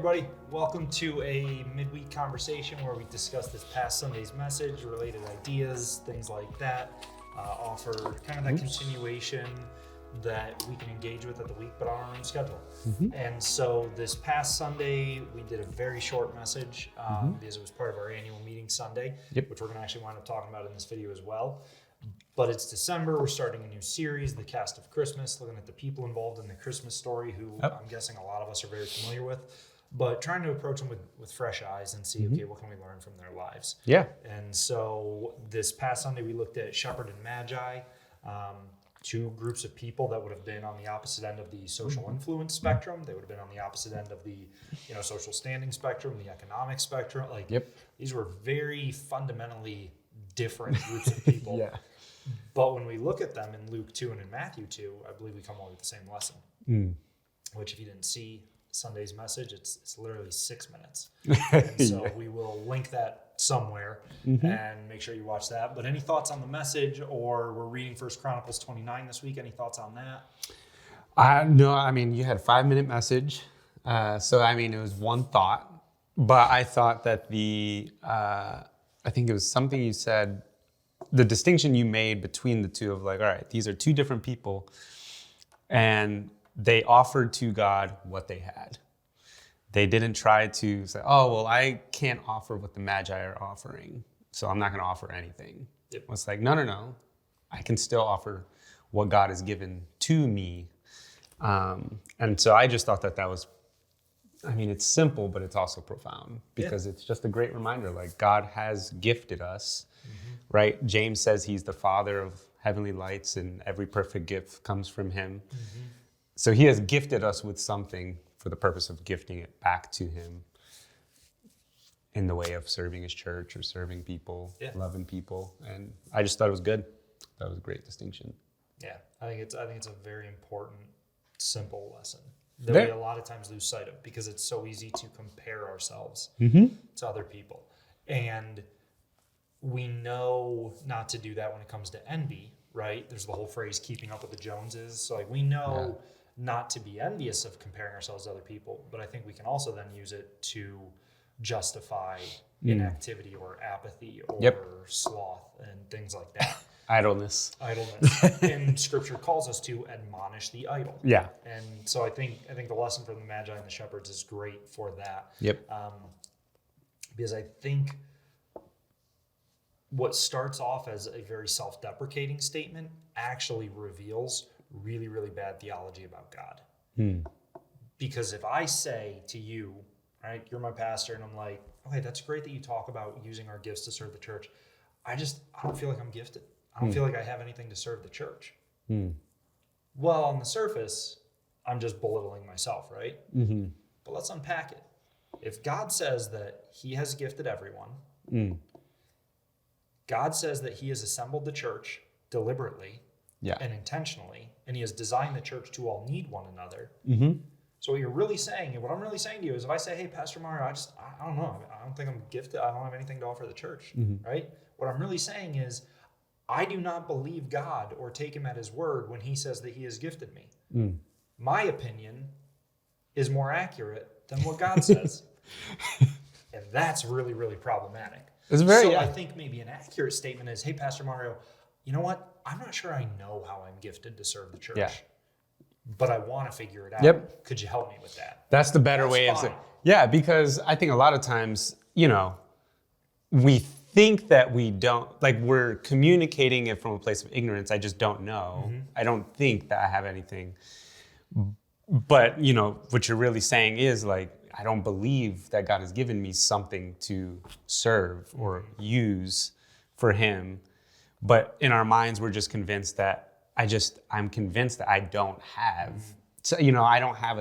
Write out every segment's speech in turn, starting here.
everybody. Welcome to a midweek conversation where we discuss this past Sunday's message, related ideas, things like that. Offer kind of that continuation that we can engage with at the week, but on our own schedule. And so this past Sunday, we did a very short message because it was part of our annual meeting Sunday, which we're going to actually wind up talking about in this video as well. But it's December, we're starting a new series, The Cast of Christmas, looking at the people involved in the Christmas story who I'm guessing a lot of us are very familiar with, but trying to approach them with fresh eyes and see, okay, what can we learn from their lives? And so this past Sunday, we looked at Shepherd and Magi, two groups of people that would have been on the opposite end of the social influence spectrum. They would have been on the opposite end of the social standing spectrum, the economic spectrum. These were very fundamentally different groups of people. But when we look at them in Luke 2 and in Matthew 2, I believe we come away with the same lesson. Which, if you didn't see Sunday's message, it's literally 6 minutes. And so we will link that somewhere and make sure you watch that. But any thoughts on the message? Or we're reading 1 Chronicles 29 this week. Any thoughts on that? No, I mean, you had a 5-minute message. So, I mean, it was one thought. But I thought that I think it was something you said, the distinction you made between the two of like, all right, these are two different people and they offered to God what they had. They didn't try to say, oh, well, I can't offer what the Magi are offering, so I'm not going to offer anything. It's like, no. I can still offer what God has given to me. And so I just thought that was, I mean, it's simple, but it's also profound because it's just a great reminder, like God has gifted us, right? James says he's the father of heavenly lights and every perfect gift comes from him. So he has gifted us with something for the purpose of gifting it back to him in the way of serving his church or serving people, loving people. And I just thought it was good. That was a great distinction. Yeah, I think it's a very important, simple lesson that we a lot of times lose sight of because it's so easy to compare ourselves to other people. And we know not to do that when it comes to envy, right? There's the whole phrase, keeping up with the Joneses. So we know not to be envious of comparing ourselves to other people, but I think we can also then use it to justify inactivity or apathy or sloth and things like that. Idleness. And scripture calls us to admonish the idle. And so I think the lesson from the Magi and the shepherds is great for that. Because I think what starts off as a very self-deprecating statement actually reveals really, really bad theology about God. Because if I say to you, right, you're my pastor, and I'm like, okay, that's great that you talk about using our gifts to serve the church. I don't feel like I'm gifted. I don't feel like I have anything to serve the church. Well, on the surface, I'm just belittling myself, right? But let's unpack it. If God says that he has gifted everyone, God says that he has assembled the church deliberately and intentionally, and he has designed the church to all need one another. So what I'm really saying to you is if I say, hey, Pastor Mario, I don't know. I don't think I'm gifted. I don't have anything to offer the church, right? What I'm really saying is I do not believe God or take him at his word when he says that he has gifted me. My opinion is more accurate than what God says. And that's really, really problematic. I think maybe an accurate statement is, hey, Pastor Mario, you know what? I'm not sure I know how I'm gifted to serve the church, but I want to figure it out. Could you help me with that? That's the better way of saying. Yeah, because I think a lot of times, we think that we don't, like we're communicating it from a place of ignorance. I just don't know. I don't think that I have anything. But, what you're really saying is like, I don't believe that God has given me something to serve or use for him. But in our minds, we're just convinced that I'm convinced that I don't have, so, I don't have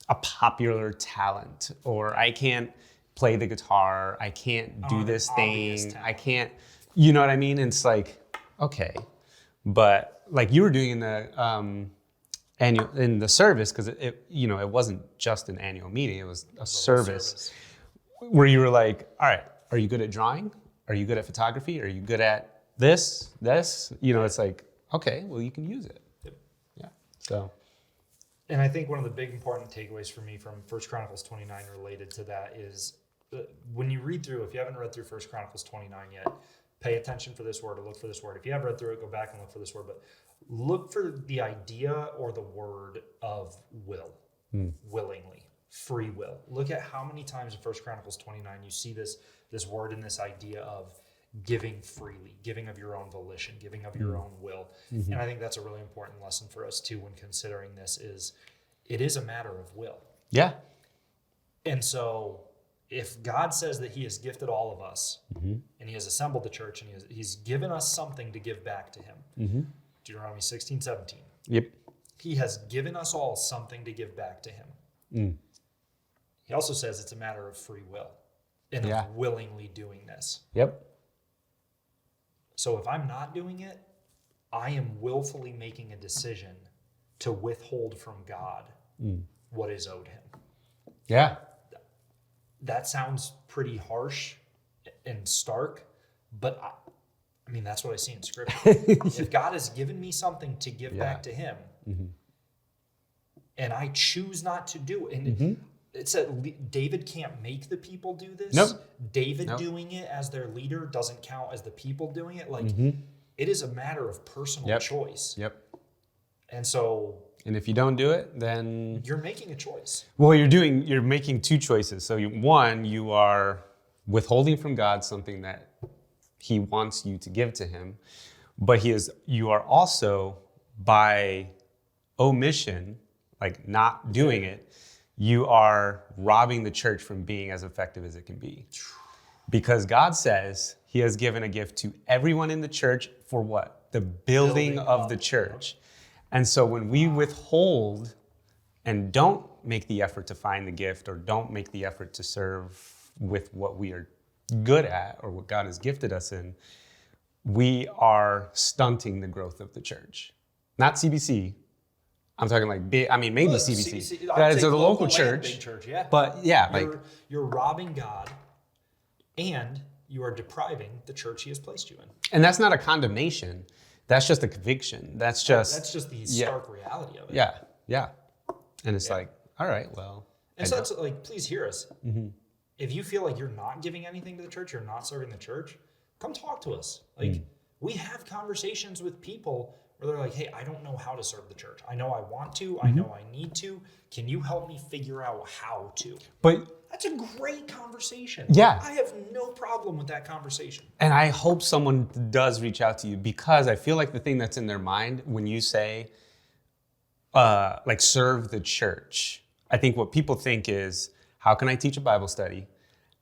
a popular talent, or I can't play the guitar. I can't do this thing. I can't, you know what I mean? And it's like, okay, but like you were doing in the, in the service, because it wasn't just an annual meeting, it was a service where you were like, all right, are you good at drawing? Are you good at photography? Are you good at this? It's like, okay, well, you can use it. So. And I think one of the big important takeaways for me from 1 Chronicles 29 related to that is when you read through, if you haven't read through 1 Chronicles 29 yet, pay attention for this word or look for this word. If you have read through it, go back and look for this word, but look for the idea or the word of will, willingly, free will. Look at how many times in 1 Chronicles 29 you see this word and this idea of giving freely, giving of your own volition, giving of your own will. And I think that's a really important lesson for us too when considering this is it is a matter of will. Yeah. And so if God says that he has gifted all of us and he has assembled the church and he's given us something to give back to him, Deuteronomy 16:17. Yep. He has given us all something to give back to him. He also says it's a matter of free will and of willingly doing this. Yep. So if I'm not doing it, I am willfully making a decision to withhold from God what is owed him. Yeah. That sounds pretty harsh and stark, but I mean, that's what I see in Scripture. If God has given me something to give back to him, and I choose not to do it, and it said David can't make the people do this. Nope. David doing it as their leader doesn't count as the people doing it. Like, it is a matter of personal choice. Yep. And so... And if you don't do it, then... You're making a choice. Well, you're making two choices. So one, you are withholding from God something that he wants you to give to him. But you are also, by omission, like not doing it, you are robbing the church from being as effective as it can be. Because God says he has given a gift to everyone in the church for what? The building of the church. And so when we withhold and don't make the effort to find the gift or don't make the effort to serve with what we are good at or what God has gifted us in, we are stunting the growth of the church. Not CBC. I'm talking like big, I mean, maybe CBC. That is a local church. Big church, yeah. But yeah, you're robbing God and you are depriving the church he has placed you in. And that's not a condemnation. That's just a conviction. That's just the stark reality of it. Yeah, yeah. And it's like, all right, well. And so that's like, please hear us. If you feel like you're not giving anything to the church, you're not serving the church, come talk to us. Like, we have conversations with people where they're like, hey, I don't know how to serve the church. I know I want to. I know I need to. Can you help me figure out how to? But that's a great conversation. Yeah. I have no problem with that conversation. And I hope someone does reach out to you because I feel like the thing that's in their mind when you say, like, serve the church, I think what people think is, how can I teach a Bible study?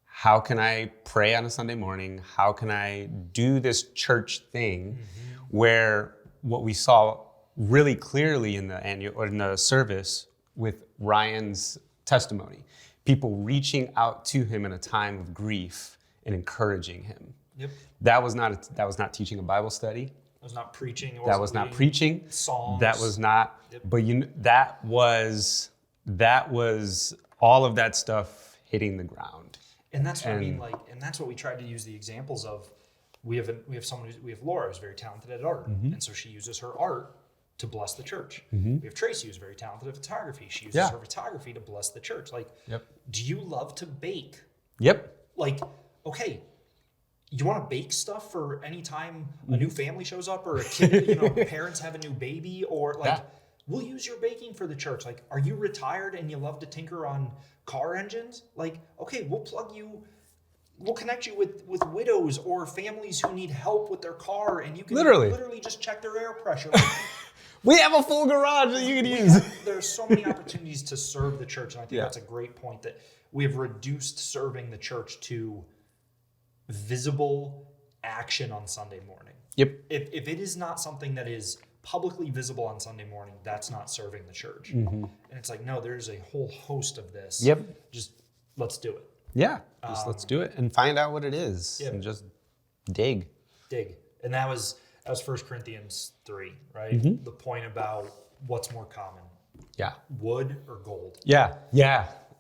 How can I pray on a Sunday morning? How can I do this church thing where what we saw really clearly in the service with Ryan's testimony, people reaching out to him in a time of grief and encouraging him. Yep. That was not teaching a Bible study. That was not preaching. That was not preaching. Songs. That was not. Yep. But that was all of that stuff hitting the ground. And that's what I mean. Like, and that's what we tried to use the examples of. We have Laura who's very talented at art, and so she uses her art to bless the church. We have Tracy who's very talented at photography. She uses her photography to bless the church. Like, do you love to bake? Yep. Like, okay, you want to bake stuff for any time a new family shows up or a kid, parents have a new baby, or like, we'll use your baking for the church. Like, are you retired and you love to tinker on car engines? Like, okay, we'll connect you with widows or families who need help with their car, and you can literally just check their air pressure. Like, we have a full garage that you can use. There's so many opportunities to serve the church, and I think that's a great point, that we have reduced serving the church to visible action on Sunday morning. Yep. If it is not something that is publicly visible on Sunday morning, that's not serving the church. And it's like, no, there's a whole host of this. Yep. Just let's do it. Yeah. Just let's do it and find out what it is and just dig. And that was 1 Corinthians 3, right? The point about what's more common. Yeah. Wood or gold. Yeah.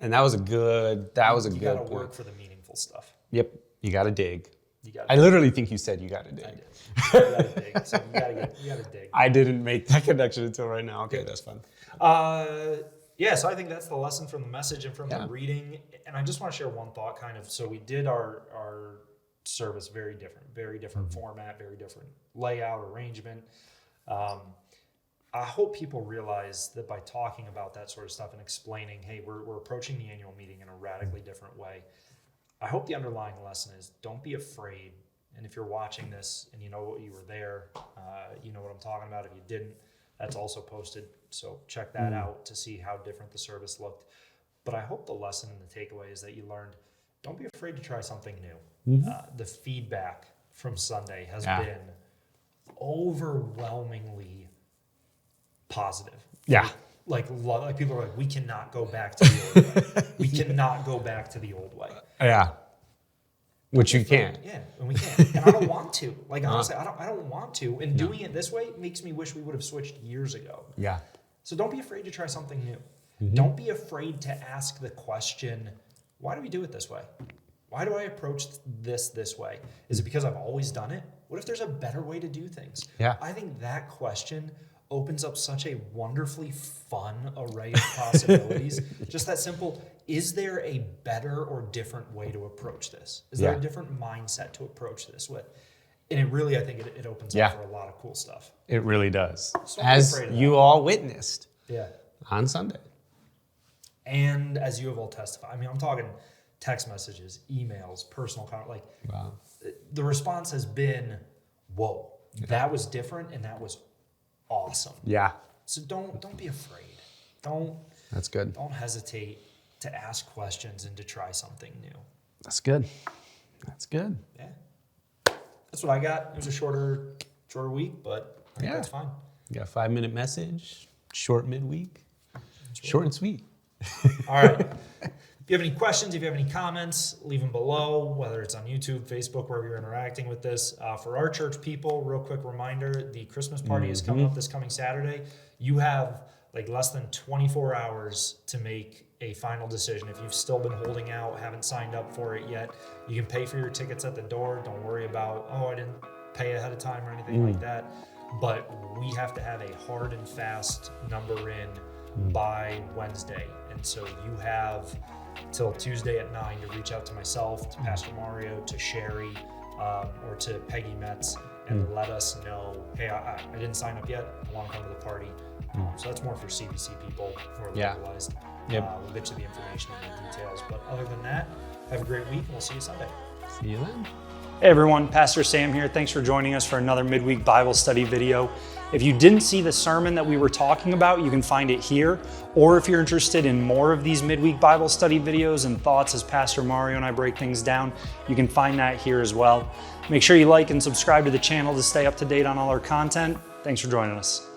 And that was a good You gotta point. work for the meaningful stuff. Yep. You got to dig. You got. I literally think you said you got to dig. I did. You gotta dig. So you gotta dig. I didn't make that connection until right now. Okay, that's fun. Yeah, so I think that's the lesson from the message and from Yeah. the reading. And I just want to share one thought kind of. So we did our service very different format, very different layout, arrangement. I hope people realize that by talking about that sort of stuff and explaining, hey, we're approaching the annual meeting in a radically different way. I hope the underlying lesson is don't be afraid. And if you're watching this and you know you were there, you know what I'm talking about. If you didn't, that's also posted. So check that out to see how different the service looked. But I hope the lesson and the takeaway is that you learned, don't be afraid to try something new. The feedback from Sunday has been overwhelmingly positive. Yeah. Like people are like, we cannot go back to the old way. We cannot go back to the old way. Yeah. Which you can't. Yeah, and we can't. And I don't want to. Like honestly, I don't want to. And doing it this way makes me wish we would have switched years ago. Yeah. So don't be afraid to try something new. Don't be afraid to ask the question, why do we do it this way? Why do I approach this way? Is it because I've always done it? What if there's a better way to do things? Yeah. I think that question opens up such a wonderfully fun array of possibilities. Just that simple. Is there a better or different way to approach this? Is there a different mindset to approach this with? And it really, I think it opens up for a lot of cool stuff. It really does. So don't be As afraid of you that. all witnessed Yeah. on Sunday. And as you have all testified, I mean, I'm talking text messages, emails, personal comment, like Wow. the response has been, whoa, that was different and that was awesome. Yeah. So don't be afraid. Don't That's good. hesitate to ask questions and to try something new. That's good. That's good. Yeah. That's what I got. It was a shorter week, but I think that's fine. You got a 5-minute message, short midweek, short and sweet. All right. If you have any questions, if you have any comments, leave them below, whether it's on YouTube, Facebook, wherever you're interacting with this. For our church people, real quick reminder, the Christmas party is coming up this coming Saturday. You have like less than 24 hours to make a final decision. If you've still been holding out, haven't signed up for it yet, you can pay for your tickets at the door. Don't worry about, I didn't pay ahead of time or anything like that. But we have to have a hard and fast number in by Wednesday. And so you have till Tuesday at 9 to reach out to myself, to Pastor Mario, to Sherry, or to Peggy Metz, and let us know, hey, I didn't sign up yet. I want to come to the party. So that's more for CBC people who are localized. We'll get you the information and the details. But other than that, have a great week, and we'll see you Sunday. See you then. Hey everyone, Pastor Sam here. Thanks for joining us for another midweek Bible study video. If you didn't see the sermon that we were talking about, you can find it here. Or if you're interested in more of these midweek Bible study videos and thoughts as Pastor Mario and I break things down, you can find that here as well. Make sure you like and subscribe to the channel to stay up to date on all our content. Thanks for joining us.